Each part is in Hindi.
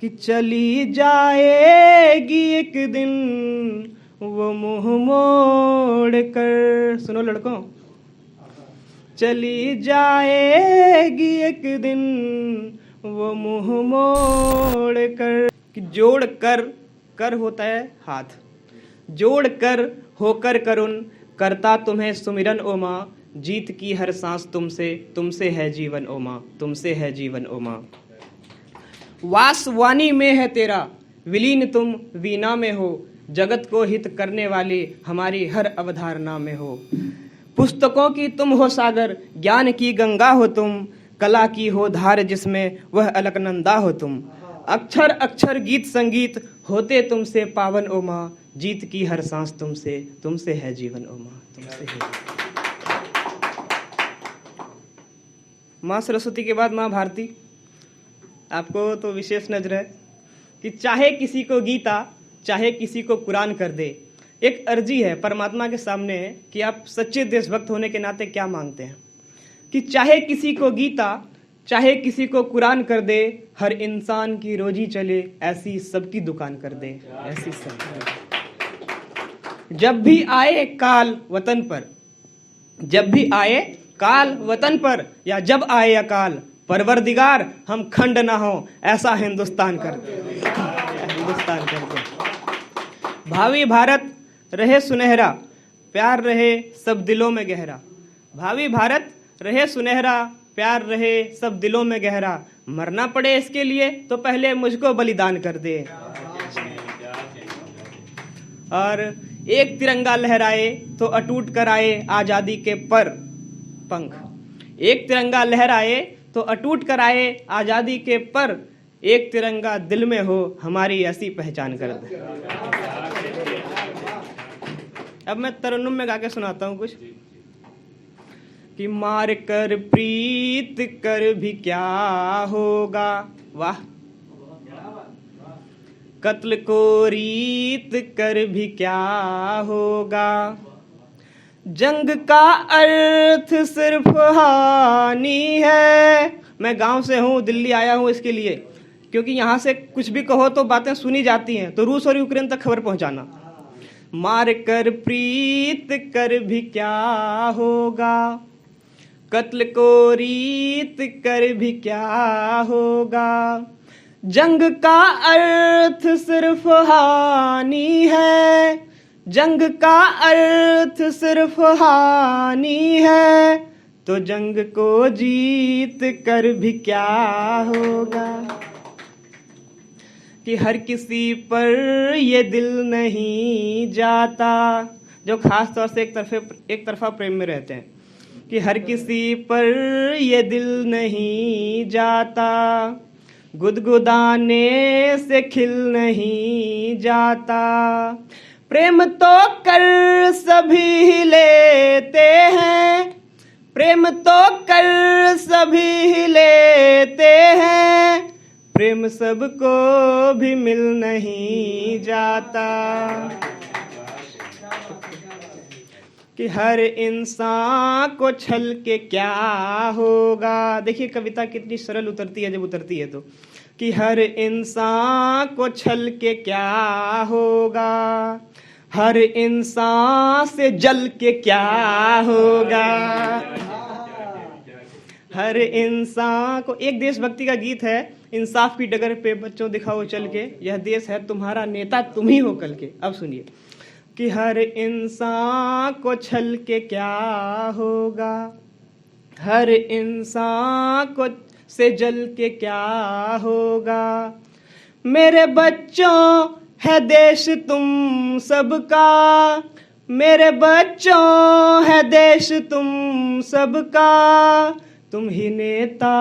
कि चली जाएगी एक दिन वो मुंह मोड़ कर। सुनो लड़कों, चली जाएगी एक दिन वो मुंह मोड़ कर। कि जोड़ कर, कर होता है हाथ, जोड़ कर होकर करुण करता तुम्हें सुमिरन ओ माँ, जीत की हर सांस तुमसे, तुमसे है जीवन ओ माँ, तुमसे है जीवन ओ माँ। वासवानी में है तेरा विलीन तुम वीणा में हो, जगत को हित करने वाली हमारी हर अवधारणा में हो। पुस्तकों की तुम हो सागर, ज्ञान की गंगा हो तुम, कला की हो धार जिसमें वह अलकनंदा हो तुम। अक्षर अक्षर गीत संगीत होते तुमसे पावन ओ माँ, जीत की हर सांस तुमसे, तुमसे है जीवन ओ माँ, तुमसे है। माँ सरस्वती के बाद माँ भारती। आपको तो विशेष नजर है कि चाहे किसी को गीता चाहे किसी को कुरान कर दे, एक अर्जी है परमात्मा के सामने कि आप सच्चे देशभक्त होने के नाते क्या मांगते हैं। कि चाहे किसी को गीता चाहे किसी को कुरान कर दे, हर इंसान की रोजी चले ऐसी सबकी दुकान कर दे, ऐसी सब। जब भी आए काल वतन पर, जब भी आए काल वतन पर, या जब आए अकाल परवरदिगार हम खंड ना हो ऐसा हिंदुस्तान कर दे, हिंदुस्तान कर दे। भावी भारत रहे सुनहरा, प्यार रहे सब दिलों में गहरा। भावी भारत रहे सुनहरा, प्यार रहे सब दिलों में गहरा। मरना पड़े इसके लिए तो पहले मुझको बलिदान कर दे। और एक तिरंगा लहराए तो अटूट कर आए आजादी के पर पंख। एक तिरंगा लहराए तो अटूट कर आए आजादी के पर, एक तिरंगा दिल में हो हमारी ऐसी पहचान कर दे। अब मैं तरन्नुम में गा के सुनाता हूँ कुछ। कि मार कर प्रीत कर भी क्या होगा, वाह। कत्ल को रीत कर भी क्या होगा, जंग का अर्थ सिर्फ हानि है। मैं गांव से हूँ, दिल्ली आया हूँ इसके लिए, क्योंकि यहाँ से कुछ भी कहो तो बातें सुनी जाती हैं, तो रूस और यूक्रेन तक खबर पहुँचाना। मार कर प्रीत कर भी क्या होगा, कत्ल को रीत कर भी क्या होगा, जंग का अर्थ सिर्फ हानि है, जंग का अर्थ सिर्फ हानि है, तो जंग को जीत कर भी क्या होगा। कि हर किसी पर ये दिल नहीं जाता, जो खास तौर से एक तरफा प्रेम में रहते हैं। कि हर किसी पर ये दिल नहीं जाता, गुदगुदाने से खिल नहीं जाता। प्रेम तो कर सभी लेते हैं, प्रेम तो कर सभी लेते हैं, प्रेम सबको भी मिल नहीं जाता। कि हर इंसान को छल के क्या होगा। देखिए कविता कितनी सरल उतरती है जब उतरती है तो। कि हर इंसान को छल के क्या होगा, हर इंसान से जल के क्या होगा। हर इंसान को, एक देशभक्ति का गीत है, इंसाफ की डगर पे बच्चों दिखाओ चल के, यह देश है तुम्हारा नेता तुम ही हो कल के। अब सुनिए। कि हर इंसान को छल के क्या होगा, हर इंसान को से जल के क्या होगा। मेरे बच्चों है देश तुम सबका, मेरे बच्चों है देश तुम सबका, तुम ही नेता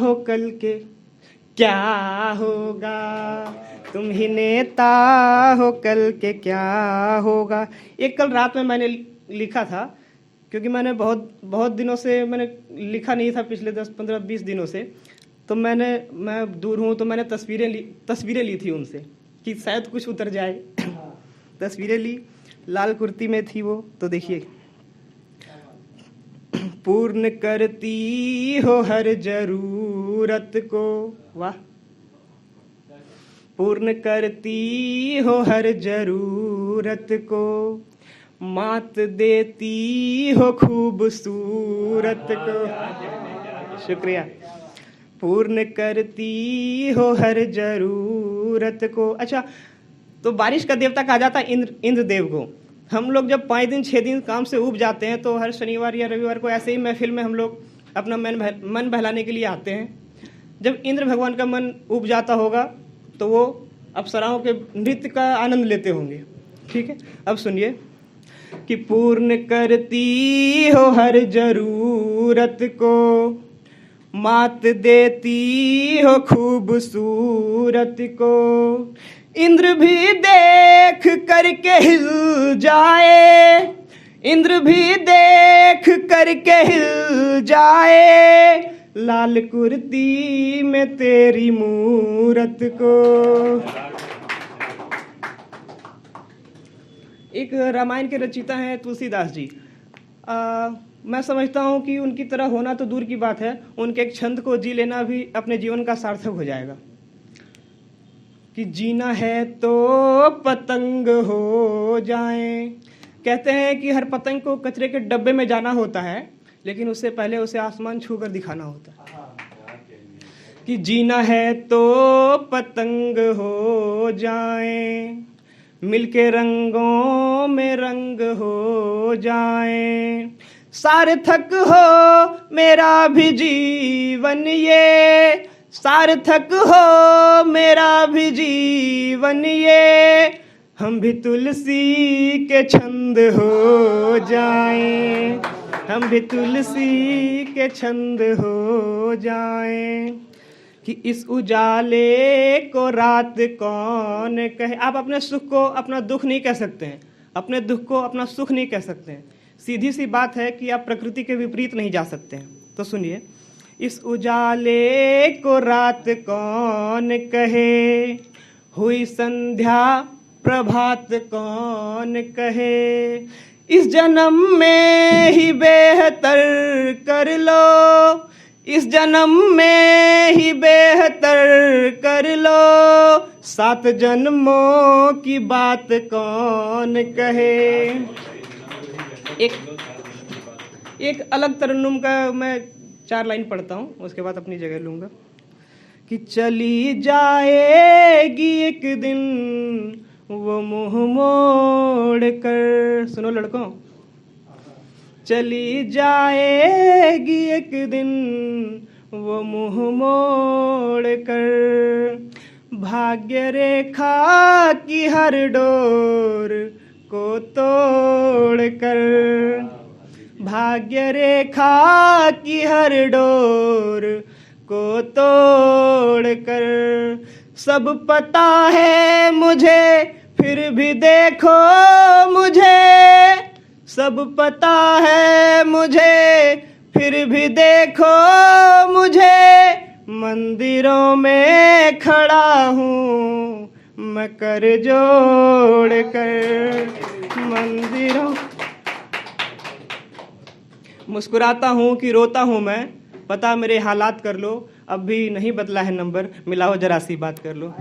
हो कल के क्या होगा, तुम ही नेता हो कल के क्या होगा। एक कल रात में मैंने लिखा था, क्योंकि मैंने बहुत दिनों से मैंने लिखा नहीं था, पिछले 10-15-20 दिनों से। तो मैं दूर हूँ तो मैंने तस्वीरें ली थी उनसे कि शायद कुछ उतर जाए। तस्वीरें ली, लाल कुर्ती में थी वो। तो देखिए। पूर्ण करती हो हर जरूरत को, वाह। पूर्ण करती हो हर जरूरत को, मात देती हो खूबसूरत को। शुक्रिया। पूर्ण करती हो हर जरूरत को। अच्छा, तो बारिश का देवता कहा जाता है इंद्रदेव को। हम लोग जब 5 दिन 6 दिन काम से ऊब जाते हैं तो हर शनिवार या रविवार को ऐसे ही महफिल में हम लोग अपना मन बहलाने के लिए आते हैं। जब इंद्र भगवान का मन ऊब जाता होगा तो वो अप्सराओं के नृत्य का आनंद लेते होंगे। ठीक है, अब सुनिए कि पूर्ण करती हो हर जरूरत को, मात देती हो खूबसूरत को। इंद्र भी देख करके हिल जाए, इंद्र भी देख करके हिल जाए, लाल कुर्ती में तेरी मूरत को। एक रामायण के रचयिता हैं तुलसीदास जी। मैं समझता हूँ कि उनकी तरह होना तो दूर की बात है, उनके एक छंद को जी लेना भी अपने जीवन का सार्थक हो जाएगा। कि जीना है तो पतंग हो जाएं। कहते हैं कि हर पतंग को कचरे के डब्बे में जाना होता है, लेकिन उससे पहले उसे आसमान छू कर दिखाना होता है। कि जीना है तो पतंग हो जाएं, मिलके रंगों में रंग हो जाएं। सार्थक हो मेरा भी जीवन ये, सार्थक हो मेरा भी जीवन ये, हम भी तुलसी के छंद हो जाएं, हम भी तुलसी के छंद हो जाएं। कि इस उजाले को रात कौन कहे। आप अपने सुख को अपना दुख नहीं कह सकते हैं, अपने दुख को अपना सुख नहीं कह सकते हैं। सीधी सी बात है कि आप प्रकृति के विपरीत नहीं जा सकते हैं। तो सुनिए, इस उजाले को रात कौन कहे, हुई संध्या प्रभात कौन कहे। इस जन्म में ही बेहतर कर लो, इस जन्म में ही बेहतर कर लो, 7 जन्मों की बात कौन कहे। एक अलग तरन्नुम का मैं 4 लाइन पढ़ता हूँ, उसके बाद अपनी जगह लूँगा। कि चली जाएगी एक दिन वो मुँह मोड़ कर। सुनो लड़कों, चली जाएगी एक दिन वो मुँह मोड़ कर, भाग्य रेखा की हर डोर को तोड़ कर, भाग्य रेखा की हर डोर को तोड़ कर। सब पता है मुझे फिर भी देखो मुझे, सब पता है मुझे फिर भी देखो मुझे, मंदिरों में खड़ा हूँ मैं कर जोड़ कर, मंदिरों। मुस्कुराता हूँ कि रोता हूँ मैं, पता मेरे हालात कर लो, अब भी नहीं बदला है नंबर, मिलाओ जरा सी बात कर लो।